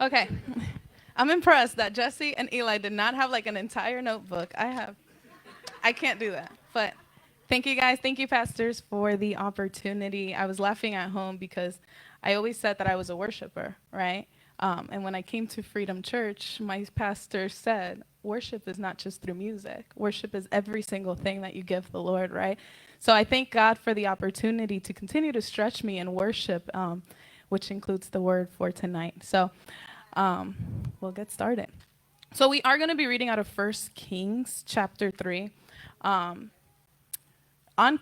Okay. I'm impressed that Jesse and Eli did not have like an entire notebook. I can't do that. But thank you guys. Thank you, pastors, for the opportunity. I was laughing at home because I always said that I was a worshiper, right? And when I came to Freedom Church, my pastor said, worship is not just through music. Worship is every single thing that you give the Lord, right? So I thank God for the opportunity to continue to stretch me in worship, which includes the word for tonight. So um, we'll get started. So we are going to be reading out of First Kings chapter 3. Um, on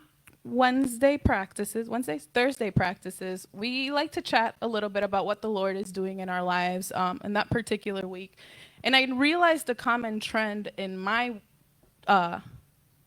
Thursday practices, we like to chat a little bit about what the Lord is doing in our lives in that particular week. And I realized a common trend in my uh,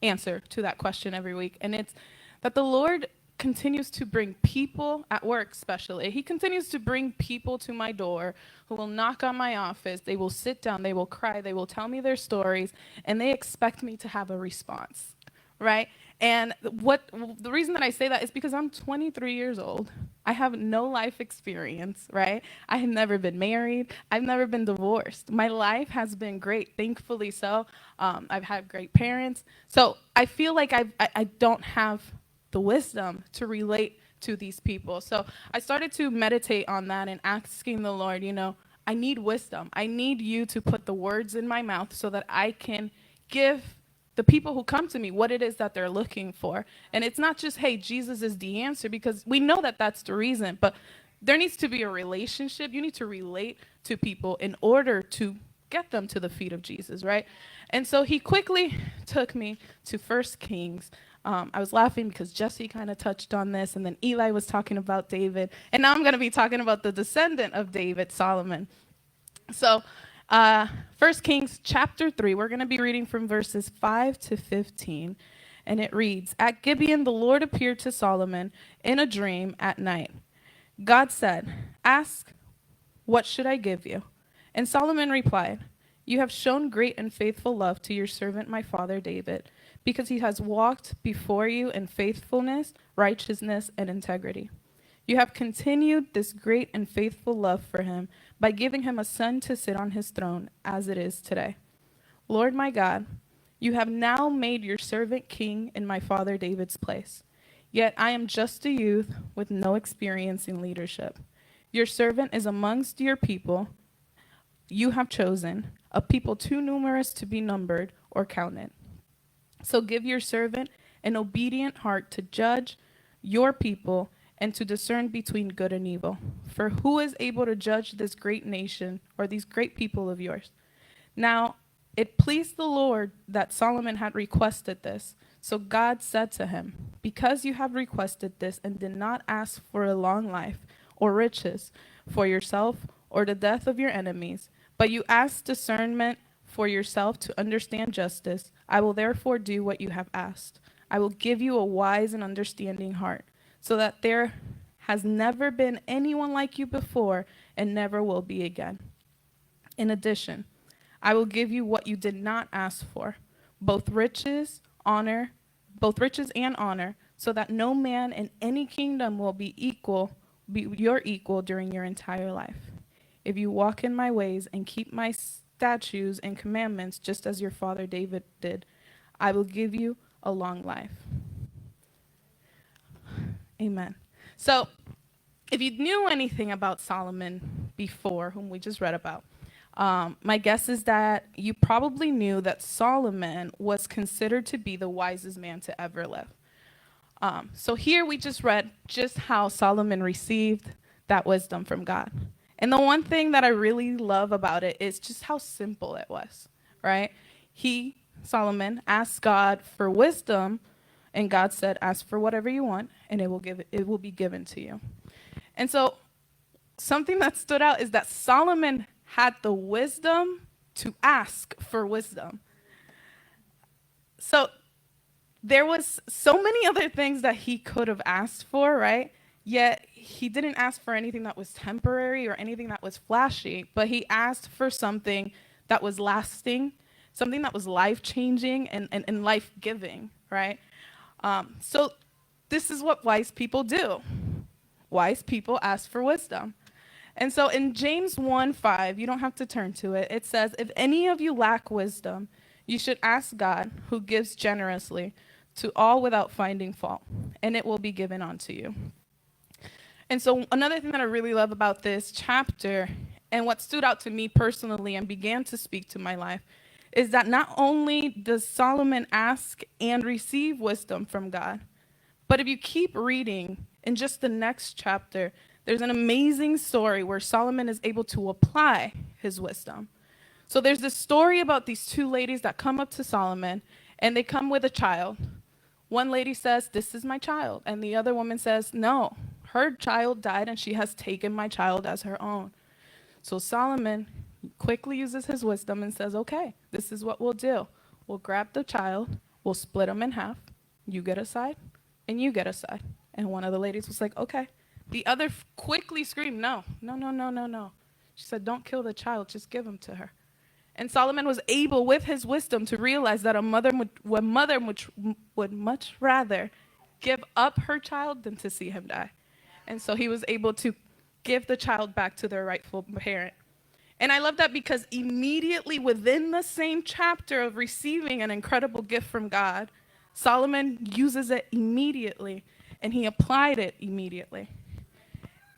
answer to that question every week, and it's that the Lord continues to bring people at work, especially. He continues to bring people to my door who will knock on my office. They will sit down, they will cry, they will tell me their stories, and they expect me to have a response, right? And the reason that I say that is because I'm 23 years old. I have no life experience, right? I have never been married. I've never been divorced. My life has been great, thankfully so. I've had great parents. So I feel like I don't have the wisdom to relate to these people. So I started to meditate on that and asking the Lord, I need wisdom. I need you to put the words in my mouth so that I can give the people who come to me what it is that they're looking for. And it's not just, hey, Jesus is the answer, because we know that that's the reason, but there needs to be a relationship. You need to relate to people in order to get them to the feet of Jesus, right? And so he quickly took me to First Kings. I was laughing because Jesse kind of touched on this, and then Eli was talking about David, and now I'm going to be talking about the descendant of David, Solomon. So, 1 Kings chapter 3, we're going to be reading from verses 5 to 15, and it reads, At Gibeon, the Lord appeared to Solomon in a dream at night. God said, Ask, what should I give you? And Solomon replied, You have shown great and faithful love to your servant my father David, because he has walked before you in faithfulness, righteousness, and integrity. You have continued this great and faithful love for him by giving him a son to sit on his throne, as it is today. Lord my God, you have now made your servant king in my father David's place. Yet I am just a youth with no experience in leadership. Your servant is amongst your people you have chosen, a people too numerous to be numbered or counted. So give your servant an obedient heart to judge your people and to discern between good and evil. For who is able to judge this great nation or these great people of yours? Now, it pleased the Lord that Solomon had requested this. So God said to him, Because you have requested this and did not ask for a long life or riches for yourself or the death of your enemies, but you asked discernment for yourself to understand justice, I will therefore do what you have asked. I will give you a wise and understanding heart, so that there has never been anyone like you before and never will be again. In addition, I will give you what you did not ask for, both riches, honor, both riches and honor, so that no man in any kingdom will be your equal during your entire life. If you walk in my ways and keep my statutes and commandments, just as your father David did, I will give you a long life. Amen. So, if you knew anything about Solomon before, whom we just read about, my guess is that you probably knew that Solomon was considered to be the wisest man to ever live. So here we just read just how Solomon received that wisdom from God. And the one thing that I really love about it is just how simple it was, right? Solomon, asked God for wisdom, and God said, ask for whatever you want, and it will be given to you. And so something that stood out is that Solomon had the wisdom to ask for wisdom. So there was so many other things that he could have asked for, right? Yet he didn't ask for anything that was temporary or anything that was flashy, but he asked for something that was lasting, something that was life-changing and life-giving, right? So this is what wise people do. Wise people ask for wisdom. And so in James 1:5, you don't have to turn to it. It says, if any of you lack wisdom, you should ask God, who gives generously to all without finding fault, and it will be given unto you. And so another thing that I really love about this chapter, and what stood out to me personally and began to speak to my life, is that not only does Solomon ask and receive wisdom from God, but if you keep reading in just the next chapter, there's an amazing story where Solomon is able to apply his wisdom. So there's this story about these two ladies that come up to Solomon, and they come with a child. One lady says, "This is my child." And the other woman says, "No, her child died, and she has taken my child as her own." So Solomon quickly uses his wisdom and says, "Okay, this is what we'll do. We'll grab the child, we'll split them in half. You get a side, and you get a side." And one of the ladies was like, "Okay." The other quickly screamed, "No, no, no, no, no, no." She said, "Don't kill the child, just give him to her." And Solomon was able, with his wisdom, to realize that a mother would much rather give up her child than to see him die. And so he was able to give the child back to their rightful parent. And I love that because immediately within the same chapter of receiving an incredible gift from God, Solomon uses it immediately, and he applied it immediately.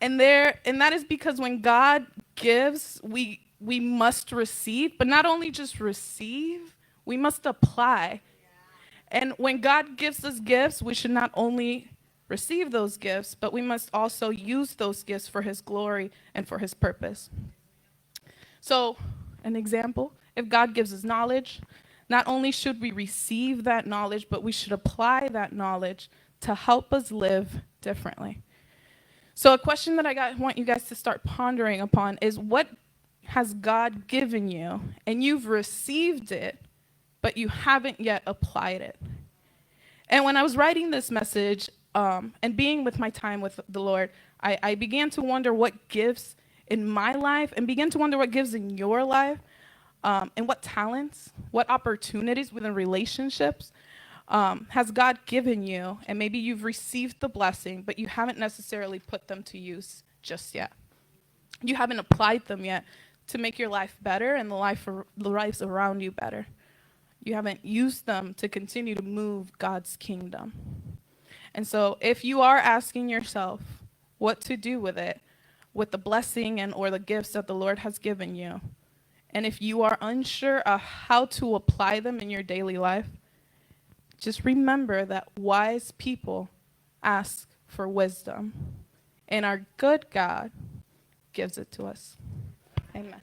And that is because when God gives, we must receive, but not only just receive, we must apply. And when God gives us gifts, we should not only receive those gifts, but we must also use those gifts for his glory and for his purpose. So, an example, if God gives us knowledge, not only should we receive that knowledge, but we should apply that knowledge to help us live differently. So a question that want you guys to start pondering upon is, what has God given you and you've received it, but you haven't yet applied it? And when I was writing this message and being with my time with the Lord, I began to wonder what gives in my life and began to wonder what gives in your life, and what talents, what opportunities within relationships has God given you, and maybe you've received the blessing, but you haven't necessarily put them to use just yet. You haven't applied them yet to make your life better and the lives around you better. You haven't used them to continue to move God's kingdom. And so if you are asking yourself what to do with it, with the blessing and or the gifts that the Lord has given you, and if you are unsure of how to apply them in your daily life, just remember that wise people ask for wisdom, and our good God gives it to us. Amen.